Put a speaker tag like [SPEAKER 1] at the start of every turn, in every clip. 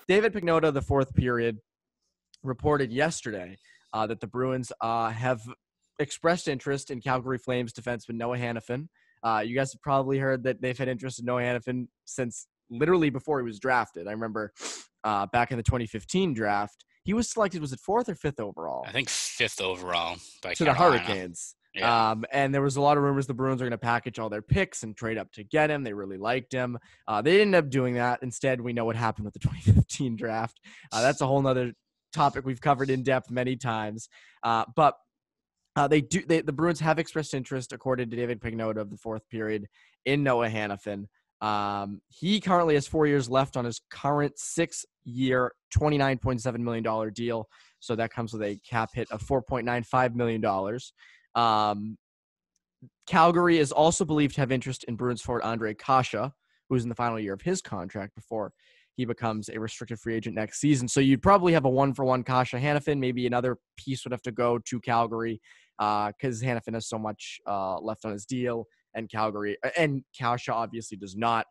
[SPEAKER 1] David Pagnotta, the fourth period, reported yesterday that the Bruins have expressed interest in Calgary Flames defenseman Noah Hanifin. You guys have probably heard that they've had interest in Noah Hanifin since literally before he was drafted. I remember back in the 2015 draft, he was selected, was it fourth or fifth overall?
[SPEAKER 2] I think fifth overall by
[SPEAKER 1] to
[SPEAKER 2] Carolina.
[SPEAKER 1] the Hurricanes.
[SPEAKER 2] Yeah.
[SPEAKER 1] And there was a lot of rumors the Bruins are going to package all their picks and trade up to get him. They really liked him. They ended up doing that. Instead, we know what happened with the 2015 draft. That's a whole nother topic we've covered in depth many times. But the Bruins have expressed interest, according to David Pagnotta of the fourth period, in Noah Hanifin. He currently has 4 years left on his current 6-year, $29.7 million deal. So that comes with a cap hit of $4.95 million. Calgary is also believed to have interest in Bruins forward Andre Kasha, who's in the final year of his contract before he becomes a restricted free agent next season. So you'd probably have a one-for-one Kasha Hanifin. Maybe another piece would have to go to Calgary because Hanifin has so much left on his deal, and Kasha obviously does not.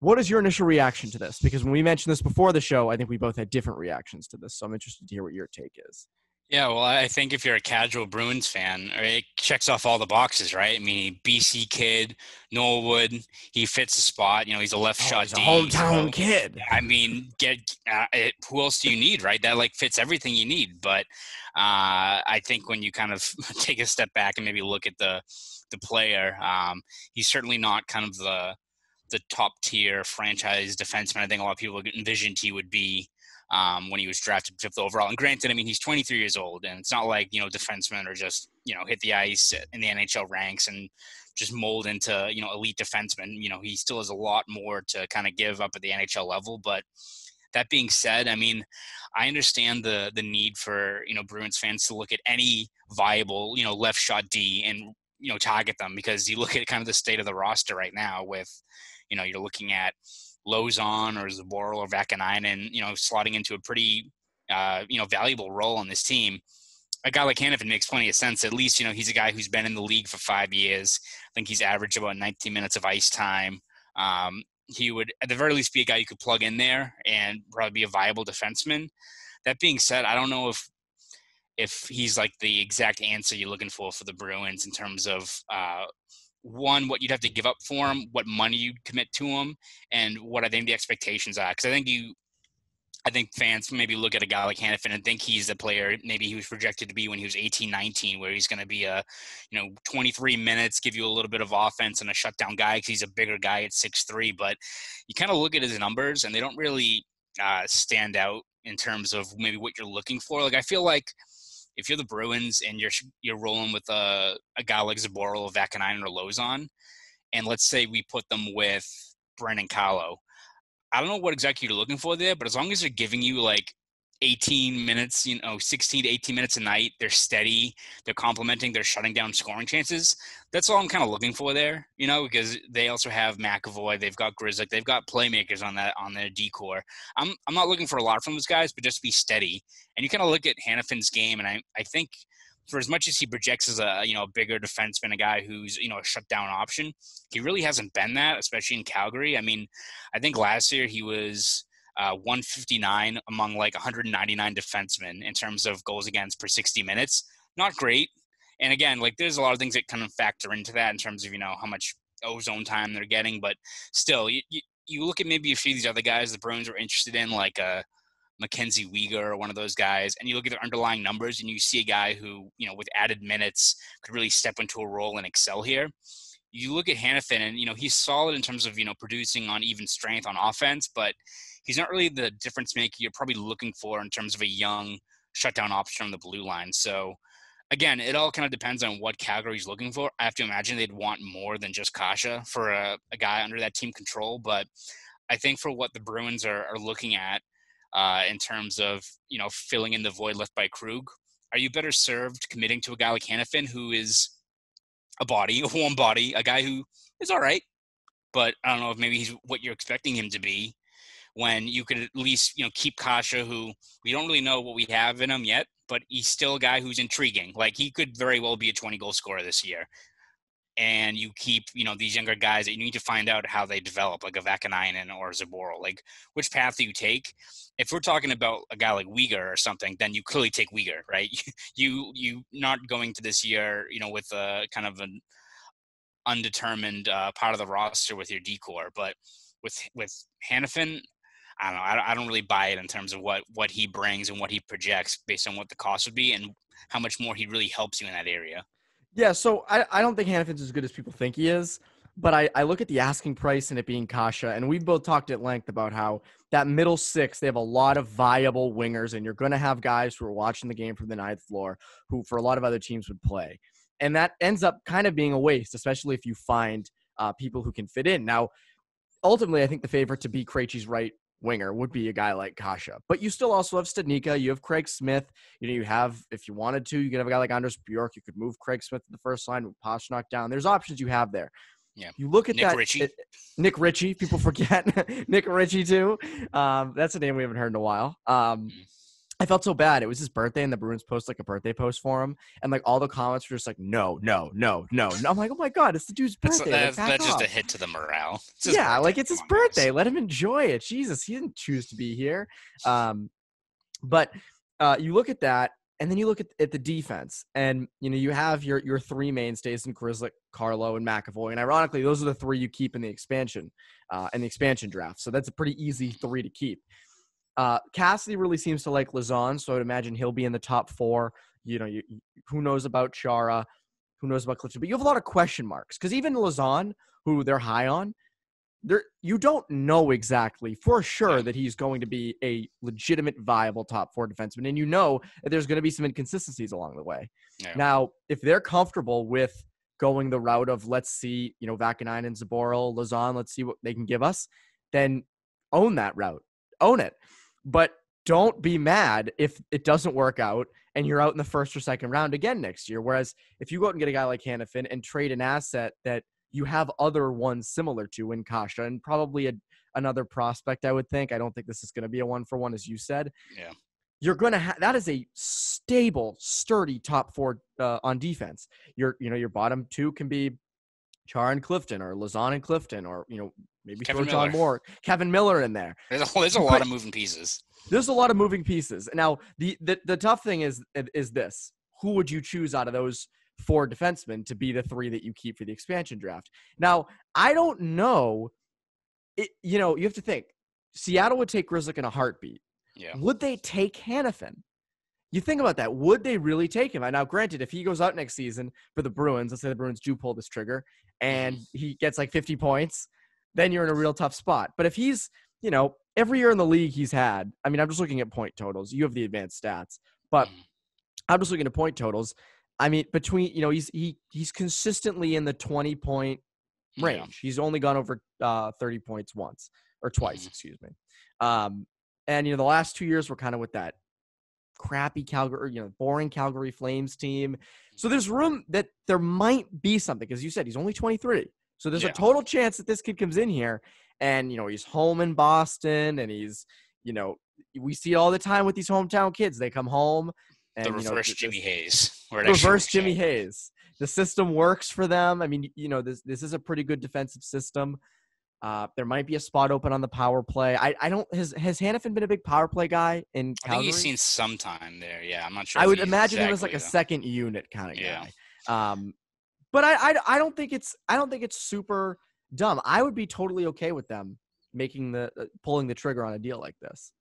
[SPEAKER 1] What is your initial reaction to this? Because when we mentioned this before the show, I think we both had different reactions to this. So I'm interested to hear what your take is.
[SPEAKER 2] Yeah, well, I think if you're a casual Bruins fan, it checks off all the boxes, right? I mean, BC kid, Norwood, he fits the spot. He's a left shot D.
[SPEAKER 1] Hometown kid.
[SPEAKER 2] I mean, who else do you need, right? That fits everything you need. But I think when you kind of take a step back and maybe look at the player, he's certainly not kind of the top tier franchise defenseman I think a lot of people envisioned he would be when he was drafted fifth overall. And granted, I mean, he's 23 years old, and it's not like, defensemen are just, hit the ice in the NHL ranks and just mold into, elite defensemen. He still has a lot more to kind of give up at the NHL level. But that being said, I mean, I understand the need for, Bruins fans to look at any viable, left shot D and, target them, because you look at kind of the state of the roster right now with, you're looking at Lozon or Zaboral or Vakanainen, slotting into a pretty, valuable role on this team. A guy like Hanifin makes plenty of sense. At least, he's a guy who's been in the league for 5 years. I think he's averaged about 19 minutes of ice time. He would, at the very least, be a guy you could plug in there and probably be a viable defenseman. That being said, I don't know if he's like the exact answer you're looking for the Bruins in terms of one, what you'd have to give up for him, what money you'd commit to him, and what I think the expectations are. Because I think fans maybe look at a guy like Hanifin and think he's the player maybe he was projected to be when he was 18, 19, where he's going to be a, 23 minutes, give you a little bit of offense and a shutdown guy because he's a bigger guy at 6'3". But you kind of look at his numbers and they don't really stand out in terms of maybe what you're looking for. Like, I feel like if you're the Bruins and you're rolling with a guy like Zaboral or Vakanainen or Lozon, and let's say we put them with Brendan Carlo, I don't know what exactly you're looking for there, but as long as they're giving you 18 minutes, 16 to 18 minutes a night, they're steady, they're complementing, they're shutting down scoring chances. That's all I'm kind of looking for there, because they also have McAvoy, they've got Grzelcyk, they've got playmakers on their D-core. I'm not looking for a lot from those guys, but just be steady. And you kind of look at Hanifin's game, and I think for as much as he projects as a bigger defenseman, a guy who's a shutdown option, he really hasn't been that, especially in Calgary. I mean, I think last year he was 159 among 199 defensemen in terms of goals against per 60 minutes. Not great. And again, there's a lot of things that kind of factor into that in terms of how much ozone time they're getting. But still, you look at maybe a few of these other guys the Bruins are interested in, like Mackenzie Weegar or one of those guys, and you look at their underlying numbers and you see a guy who, with added minutes could really step into a role and excel here. You look at Hanifin and, he's solid in terms of, producing on even strength on offense, but he's not really the difference maker you're probably looking for in terms of a young shutdown option on the blue line. So again, it all kind of depends on what Calgary's looking for. I have to imagine they'd want more than just Kasha for a guy under that team control. But I think for what the Bruins are looking at, in terms of, filling in the void left by Krug, are you better served committing to a guy like Hanifin, who is a warm body, a guy who is all right, but I don't know if maybe he's what you're expecting him to be, when you could at least, keep Kasha, who we don't really know what we have in him yet, but he's still a guy who's intriguing. He could very well be a 20-goal scorer this year. and you keep, these younger guys that you need to find out how they develop, like a Vakanainen or Zaboro. Like, which path do you take? If we're talking about a guy like Uyghur or something, then you clearly take Uyghur, right? You not going to this year, with a kind of an undetermined part of the roster with your decor. But with Hanifin, I don't know. I don't really buy it in terms of what he brings and what he projects based on what the cost would be and how much more he really helps you in that area.
[SPEAKER 1] Yeah, so I don't think Hanifin's as good as people think he is, but I look at the asking price and it being Kasha, and we've both talked at length about how that middle six, they have a lot of viable wingers, and you're going to have guys who are watching the game from the ninth floor who for a lot of other teams would play. And that ends up kind of being a waste, especially if you find people who can fit in. Now, ultimately, I think the favorite to be Krejci's right winger would be a guy like Kasha. But you still also have Studnicka. You have Craig Smith. You have, if you wanted to, you could have a guy like Anders Bjork. You could move Craig Smith to the first line, move Pastrnak down. There's options you have there.
[SPEAKER 2] Yeah.
[SPEAKER 1] You look at that.
[SPEAKER 2] Ritchie.
[SPEAKER 1] Nick Ritchie. People forget. Nick Ritchie, too. That's a name we haven't heard in a while. I felt so bad. It was his birthday, and the Bruins post like a birthday post for him, and like all the comments were just like, no. I'm like, oh my god, it's the dude's birthday.
[SPEAKER 2] That's just a hit to the morale.
[SPEAKER 1] Yeah, like it's his birthday. Let him enjoy it. Jesus, he didn't choose to be here. But you look at that, and then you look at the defense, and you have your three mainstays in Grzelcyk, Carlo, and McAvoy, and ironically, those are the three you keep in the expansion draft. So that's a pretty easy three to keep. Cassidy really seems to like Lauzon, so I would imagine he'll be in the top four. Who knows about Chara? Who knows about Clifton? But you have a lot of question marks because even Lauzon, who they're high on, you don't know exactly for sure that he's going to be a legitimate, viable top four defenseman, and that there's going to be some inconsistencies along the way. Yeah. Now, if they're comfortable with going the route of let's see, Vakanainen and Zaboro, Lauzon, let's see what they can give us, then own that route, own it. But don't be mad if it doesn't work out and you're out in the first or second round again next year. Whereas if you go out and get a guy like Hanifin and trade an asset that you have other ones similar to in Kasha and probably another prospect, I would think. I don't think this is going to be a one-for-one, as you said.
[SPEAKER 2] Yeah.
[SPEAKER 1] You're going to have – that is a stable, sturdy top four on defense. Your bottom two can be Char and Clifton or Lauzon and Clifton or, maybe throw John Moore, Kevin Miller in there.
[SPEAKER 2] There's a lot of moving pieces.
[SPEAKER 1] There's a lot of moving pieces. Now, the tough thing is this. Who would you choose out of those four defensemen to be the three that you keep for the expansion draft? Now, I don't know. You have to think. Seattle would take Grzelcyk in a heartbeat.
[SPEAKER 2] Yeah.
[SPEAKER 1] Would they take Hanifin? You think about that. Would they really take him? Now, granted, if he goes out next season for the Bruins, let's say the Bruins do pull this trigger, and he gets like 50 points, then you're in a real tough spot. But if he's, every year in the league he's had, I'm just looking at point totals. You have the advanced stats, but I'm just looking at point totals. Between, he's consistently in the 20-point range. Yeah. He's only gone over 30 points once or twice, excuse me. And, the last 2 years were kind of with that crappy Calgary, boring Calgary Flames team. So there's room that there might be something, because you said he's only 23. So there's a total chance that this kid comes in here and, he's home in Boston and he's, we see it all the time with these hometown kids. They come home and,
[SPEAKER 2] the reverse Jimmy Hayes.
[SPEAKER 1] Reverse Jimmy Hayes. The system works for them. This is a pretty good defensive system. There might be a spot open on the power play. Has Hanifin been a big power play guy in Calgary?
[SPEAKER 2] I think he's seen some time there. Yeah, I'm not sure.
[SPEAKER 1] I would imagine he was like a second unit kind of guy. But I don't think it's super dumb. I would be totally okay with them making pulling the trigger on a deal like this.